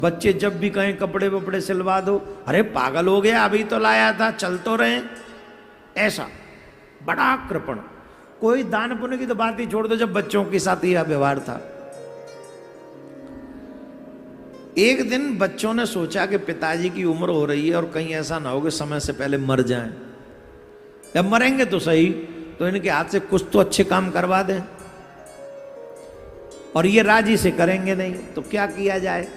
बच्चे जब भी कहें कपड़े वपड़े सिलवा दो, अरे पागल हो गया, अभी तो लाया था, चल तो रहे। ऐसा बड़ा कृपण। कोई दान पुण्य की तो बात ही छोड़ दो, जब बच्चों के साथ यह व्यवहार था। एक दिन बच्चों ने सोचा कि पिताजी की उम्र हो रही है और कहीं ऐसा ना हो कि समय से पहले मर जाएं। जब मरेंगे तो सही, तो इनके हाथ से कुछ तो अच्छे काम करवा दें, और ये राजी से करेंगे नहीं तो क्या किया जाए।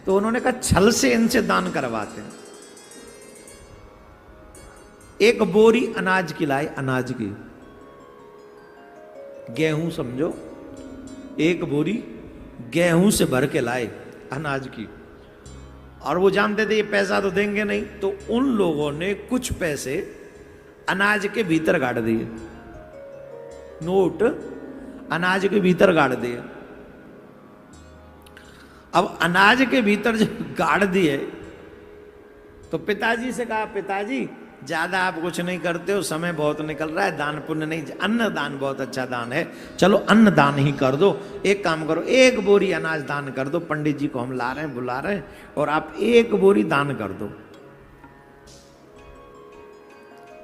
तो उन्होंने कहा छल से इनसे दान करवाते हैं। एक बोरी अनाज की लाई, अनाज की, गेहूं समझो, एक बोरी गेहूं से भर के लाए अनाज की, और वो जानते थे ये पैसा तो देंगे नहीं, तो उन लोगों ने कुछ पैसे अनाज के भीतर गाड़ दिए, नोट अनाज के भीतर गाड़ दिए। अब अनाज के भीतर जब गाड़ दिए तो पिताजी से कहा, पिताजी ज्यादा आप कुछ नहीं करते हो, समय बहुत निकल रहा है, दान पुण्य नहीं, अन्न दान बहुत अच्छा दान है, चलो अन्न दान ही कर दो। एक काम करो, एक बोरी अनाज दान कर दो, पंडित जी को हम ला रहे हैं, बुला रहे हैं, और आप एक बोरी दान कर दो।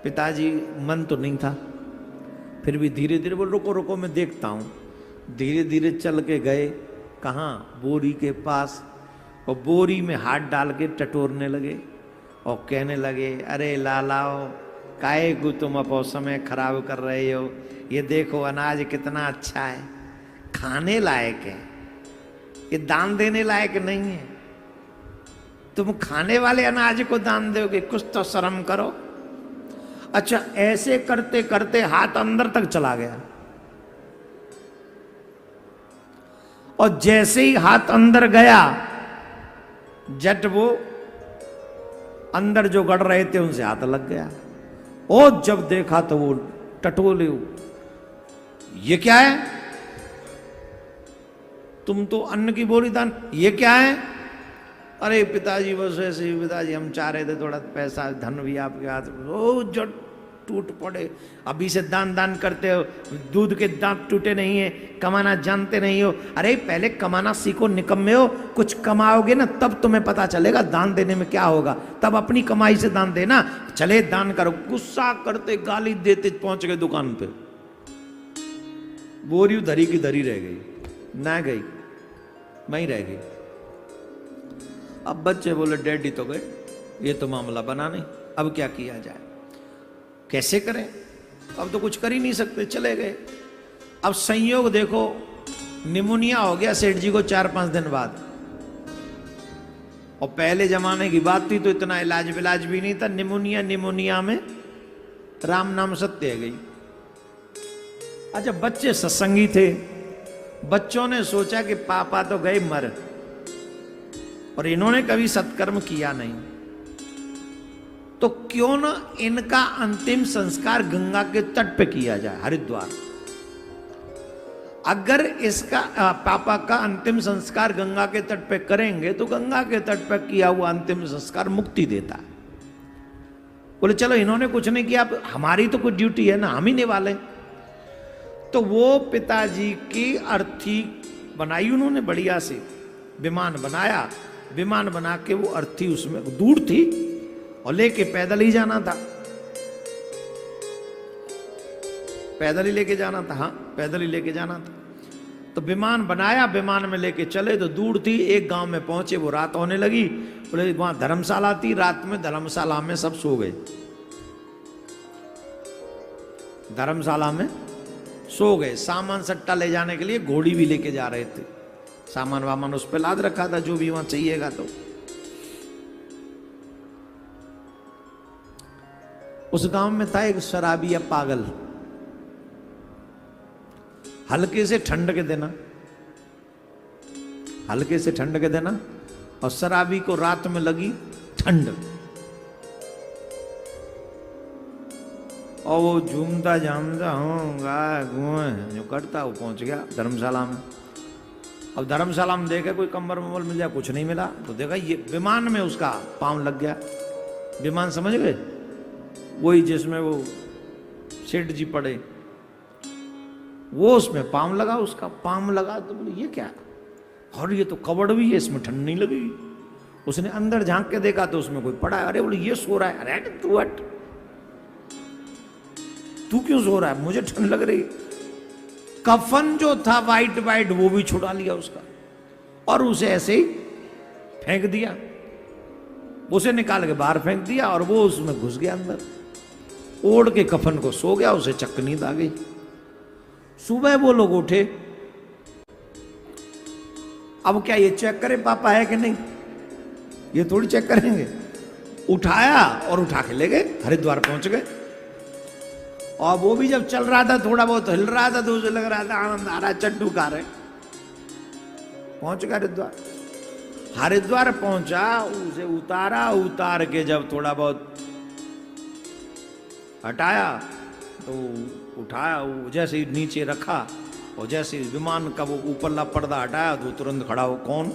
पिताजी मन तो नहीं था, फिर भी धीरे धीरे बोल, रुको रुको मैं देखता हूं। धीरे धीरे चल के गए, कहाँ, बोरी के पास, और बोरी में हाथ डाल के टटोरने लगे और कहने लगे, अरे लालाओ, काहे को तुम अपो समय खराब कर रहे हो, ये देखो अनाज कितना अच्छा है, खाने लायक है, ये दान देने लायक नहीं है, तुम खाने वाले अनाज को दान दोगे, कुछ तो शर्म करो। अच्छा, ऐसे करते करते हाथ अंदर तक चला गया, और जैसे ही हाथ अंदर गया, जट वो अंदर जो गड़ रहे थे उनसे हाथ लग गया, और जब देखा तो वो टटोले, ये क्या है, तुम तो अन्न की बोरी दान, ये क्या है। अरे पिताजी बस ऐसे ही, पिताजी हम चाह रहे थे थोड़ा पैसा धन भी आपके हाथ में, ओ जट टूट पड़े, अभी से दान दान करते हो, दूध के दांत टूटे नहीं है, कमाना जानते नहीं हो। अरे पहले कमाना सीखो, निकम्मे हो, कुछ कमाओगे ना तब तुम्हें पता चलेगा दान देने में क्या होगा, तब अपनी कमाई से दान देना, चले दान करो। गुस्सा करते गाली देते पहुंच गए दुकान पे, बोरी धरी की धरी रह गई, ना गई, वहीं रह गई। अब बच्चे बोले डैडी तो गए, ये तो मामला बना नहीं, अब क्या किया जाए, कैसे करें, अब तो कुछ कर ही नहीं सकते, चले गए। अब संयोग देखो, निमोनिया हो गया सेठ जी को 4-5 दिन बाद, और पहले जमाने की बात थी तो इतना इलाज विलाज भी नहीं था, निमोनिया में राम नाम सत्य है गई। अच्छा, बच्चे सत्संगी थे, बच्चों ने सोचा कि पापा तो गए मर, और इन्होंने कभी सत्कर्म किया नहीं, तो क्यों ना इनका अंतिम संस्कार गंगा के तट पे किया जाए, हरिद्वार। अगर इसका पापा का अंतिम संस्कार गंगा के तट पे करेंगे तो गंगा के तट पे किया हुआ अंतिम संस्कार मुक्ति देता है। बोले चलो, इन्होंने कुछ नहीं किया, हमारी तो कुछ ड्यूटी है ना, हम ही निभाले। तो वो पिताजी की अर्थी बनाई उन्होंने, बढ़िया से विमान बनाया, विमान बना के वो अर्थी उसमें दूर थी और लेके पैदल ही जाना था, पैदल ही लेके जाना था, हाँ पैदल ही लेके जाना था। तो विमान बनाया, विमान में लेके चले, तो दूर थी, एक गांव में पहुंचे, वो रात होने लगी, बोले वहां धर्मशाला थी, रात में धर्मशाला में सब सो गए, धर्मशाला में सो गए। सामान सट्टा ले जाने के लिए घोड़ी भी लेके जा रहे थे, सामान वामान उस पर लाद रखा था, जो भी वहां चाहिएगा। तो उस गांव में था एक शराबी या पागल, हल्के से ठंड के देना, हल्के से ठंड के देना, और शराबी को रात में लगी ठंड, और वो झूमता झामता होगा जो करता, वो पहुंच गया धर्मशाला में। अब धर्मशाला में देखा कोई कंबल वंबल मिल जाए, कुछ नहीं मिला, तो देखा ये विमान में उसका पांव लग गया। विमान समझ गए, वही जिसमें वो सेठ जी पड़े, वो उसमें पांव लगा, उसका पांव लगा, तो बोले ये क्या, और ये तो कबड़ भी है, इसमें ठंड नहीं लगेगी। उसने अंदर झांक के देखा तो उसमें कोई पड़ा है। अरे बोले ये सो रहा है। अरे तू हट, तू क्यों सो रहा है, मुझे ठंड लग रही। कफन जो था वाइट वाइट वो भी छुड़ा लिया उसका और उसे ऐसे ही फेंक दिया। उसे निकाल के बाहर फेंक दिया और वो उसमें घुस गया अंदर, ओढ़ के कफन को सो गया। उसे चक्कर नींद आ गई। सुबह वो लोग उठे, अब क्या ये चेक करे पापा है कि नहीं, ये थोड़ी चेक करेंगे। उठाया और उठा के ले गए, हरिद्वार पहुंच गए। और वो भी जब चल रहा था, थोड़ा बहुत हिल रहा था, तो उसे लग रहा था आनंद आ रहा, चट्टू खा रहे। पहुंच गया हरिद्वार। हरिद्वार पहुंचा, उसे उतारा, उतार के जब थोड़ा बहुत हटाया तो उठाया, जैसे ही नीचे रखा और जैसे विमान का वो ऊपरला पर्दा हटाया तो तुरंत खड़ा हो। कौन?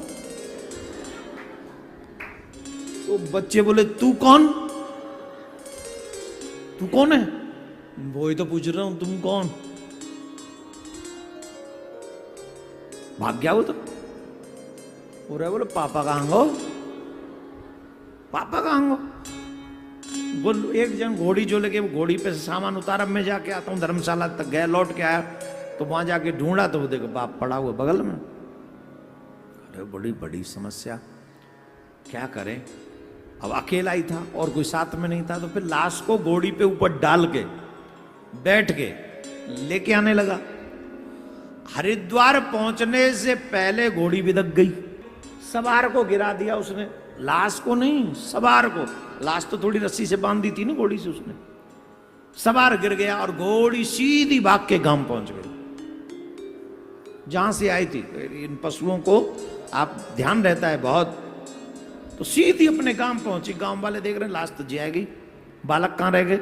तो बच्चे बोले तू कौन, तू कौन है? वो ही तो पूछ रहा हूं, तुम कौन? भाग गया वो तो। बोले पापा कहां हो, पापा कहां हो? बोल एक जन घोड़ी जो लेके घोड़ी पे से सामान उतारा, मैं जाके आता हूँ धर्मशाला तक गया, लौट के आया तो वहां जाके ढूंढा तो वो देखो बाप पड़ा हुआ बगल में। अरे बड़ी बड़ी समस्या, क्या करें। अब अकेला ही था और कोई साथ में नहीं था, तो फिर लाश को घोड़ी पे ऊपर डाल के बैठ के लेके आने लगा। हरिद्वार पहुंचने से पहले घोड़ी बिदक गई, सवार को गिरा दिया उसने, लाश को नहीं सवार को। लाश तो थोड़ी रस्सी से बांध दी थी ना घोड़ी से उसने। सवार गिर गया और घोड़ी सीधी भाग के गांव पहुंच गई जहां से आई थी। इन पशुओं को आप ध्यान रहता है बहुत, तो सीधी अपने गांव पहुंची। गांव वाले देख रहे हैं लाश तो जी गई, बालक कहां रह गए।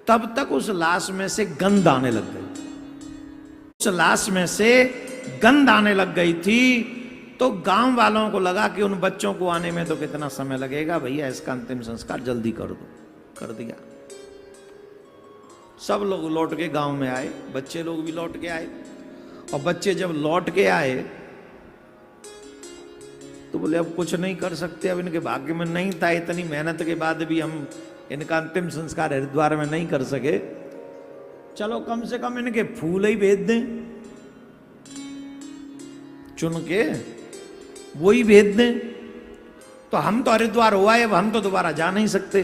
तब तक उस लाश में से गंध आने लग गई, उस लाश में से गंध आने लग गई थी। तो गांव वालों को लगा कि उन बच्चों को आने में तो कितना समय लगेगा, भैया इसका अंतिम संस्कार जल्दी कर दो। कर दिया। सब लोग लौट के गांव में आए, बच्चे लोग भी लौट के आए। और बच्चे जब लौट के आए तो बोले अब कुछ नहीं कर सकते, अब इनके भाग्य में नहीं था, इतनी मेहनत के बाद भी हम इनका अंतिम संस्कार हरिद्वार में नहीं कर सके, चलो कम से कम इनके फूल ही भेज दें, चुन के वही भेज दें। तो हम तो हरिद्वार हुआ है, अब हम तो दोबारा जा नहीं सकते।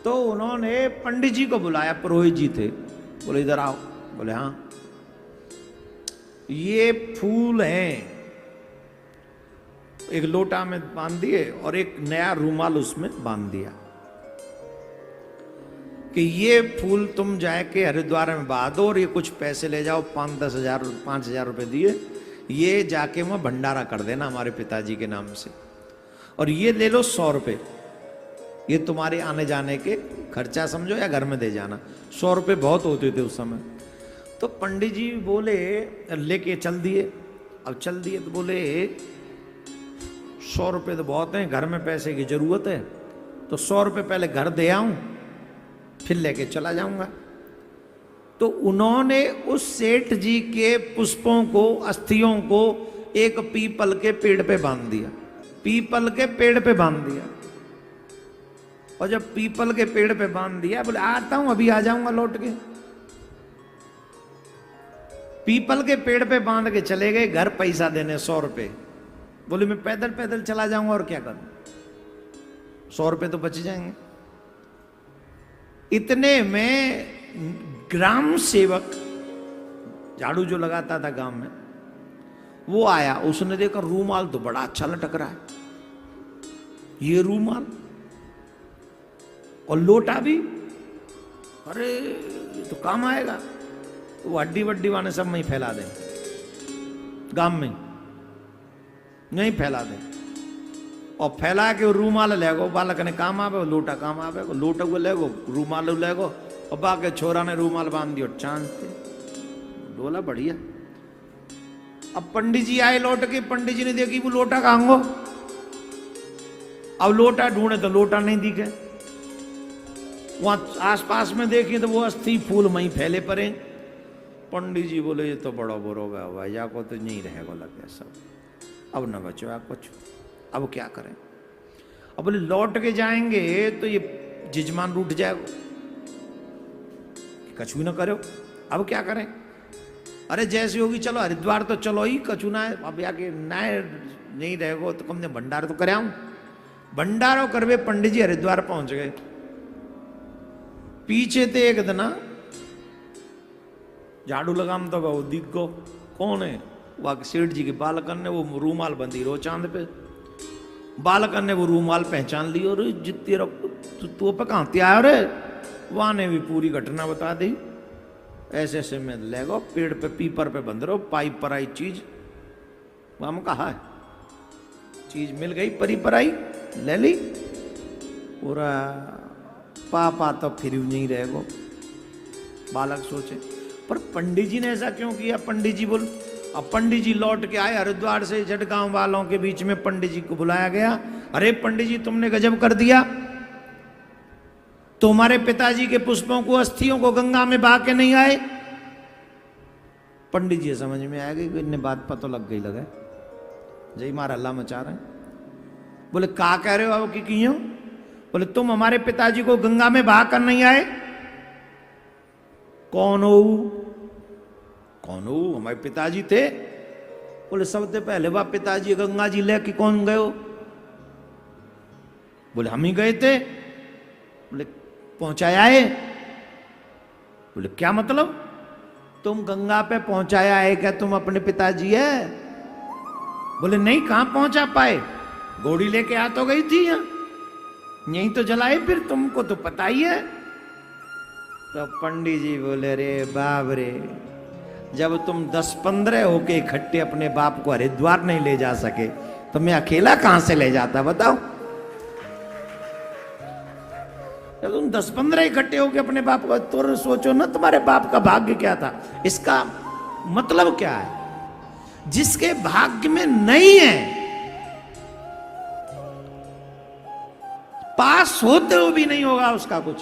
तो उन्होंने पंडित जी को बुलाया, पुरोहित जी थे, बोले इधर आओ। बोले हाँ, ये फूल हैं, एक लोटा में बांध दिए और एक नया रूमाल उसमें बांध दिया कि ये फूल तुम जाके हरिद्वार में बांध दो और ये कुछ पैसे ले जाओ, 5,000 रुपए दिए, ये जाके वहां भंडारा कर देना हमारे पिताजी के नाम से, और ये ले लो 100 रुपए, ये तुम्हारे आने जाने के खर्चा समझो या घर में दे जाना। 100 रुपए बहुत होते थे उस समय। तो पंडित जी बोले, लेके चल दिए। अब चल दिए तो बोले 100 रुपए तो बहुत हैं, घर में पैसे की जरूरत है, तो 100 रुपए पहले घर दे आऊं फिर लेके चला जाऊंगा। तो उन्होंने उस सेठ जी के पुष्पों को, अस्थियों को एक पीपल के पेड़ पे बांध दिया, पीपल के पेड़ पे बांध दिया। और जब पीपल के पेड़ पे बांध दिया, बोले आता हूं, अभी आ जाऊंगा लौट के। पीपल के पेड़ पे बांध के चले गए, घर पैसा देने 100 रुपए। बोले मैं पैदल पैदल चला जाऊंगा और क्या करूं, 100 रुपए तो बच जाएंगे। इतने में ग्राम सेवक, झाड़ू जो लगाता था गांव में, वो आया। उसने देखा रूमाल तो बड़ा अच्छा लटक रहा है, ये रूमाल और लोटा भी, अरे ये तो काम आएगा। तो वो हड्डी वड्डी वाले सब में ही फैला दें, गांव में नहीं फैला दें। और फैला के रूमाल ले गो, बालक ने काम आवे, लोटा काम आवे, लोटा को ले गो, रूमाल ले गो, और बाके छोरा ने रूमाल बांध दियो, चांद थे डोला बढ़िया। अब पंडित जी आए लौट के, पंडित जी ने देखी वो लोटा कहां गो। अब लोटा ढूंढे तो लोटा नहीं दिखे, वहां आसपास में देखे तो वो अस्थि फूल वहीं फैले पड़े। पंडित जी बोले ये तो बड़ा बुरा हुआ, या को तो नहीं रहेगा लगे सब, अब न बचो आप कुछ। अब क्या करें? अब बोले लौट के जाएंगे तो ये जजमान रूठ जाएगा, कछु ना करो, अब क्या करें? अरे जैसे होगी चलो हरिद्वार तो चलो ही, कछु ना है अब आके ना नहीं रहेगो तो कम ने भंडार तो कराऊं। भंडारो करवे पंडित जी हरिद्वार पहुंच गए। पीछे थे एक दिन झाड़ू लगाम तो गो दिख गो कौन है, वह सेठ जी के बालकन ने वो रूमाल बंदी रो चांद पे, बालकन ने वो रूमाल पहचान ली और जितनी तू पे कहाँ आया रे, वहां ने भी पूरी घटना बता दी। ऐसे ऐसे में ले गो पेड़ पे पीपर पे बंद रहो, पाइप पर आई चीज वहां में कहा है, चीज मिल गई परी पर आई ले ली, पूरा पापा तो फिर नहीं रहेगो। बालक सोचे पर पंडित जी ने ऐसा क्यों किया? पंडित जी बोल, अब पंडित जी लौट के आए हरिद्वार से, जट गांव वालों के बीच में पंडित जी को बुलाया गया। अरे पंडित जी तुमने गजब कर दिया, तुम्हारे पिताजी के पुष्पों को अस्थियों को गंगा में बहा के नहीं आए। पंडित जी समझ में आ गई, इन्हें बात पता लग गई, लगा जय मारा हल्ला मचा रहे हैं। बोले क्या कह रहे हो अब की क्यों? बोले तुम हमारे पिताजी को गंगा में बहा कर नहीं आए। कौन हो? कौन हो? हमारे पिताजी थे। बोले सबसे पहले वह पिताजी गंगा जी लेके कौन गए हो? बोले हम ही गए थे। बोले पहुंचाया है? बोले क्या मतलब? तुम गंगा पे पहुंचाया है क्या? तुम अपने पिताजी है? बोले नहीं, कहां पहुंचा पाए, घोड़ी लेके आ तो गई थी, यहीं तो जलाए, फिर तुमको तो पता ही है। तो पंडित जी बोले रे बाप रे, जब तुम 10-15 होके इकट्ठे अपने बाप को हरिद्वार नहीं ले जा सके तो मैं अकेला कहां से ले जाता बताओ? जब तुम 10-15 इकट्ठे होके अपने बाप को, तो सोचो ना तुम्हारे बाप का भाग्य क्या था। इसका मतलब क्या है? जिसके भाग्य में नहीं है, पास होते हुए भी नहीं होगा उसका कुछ।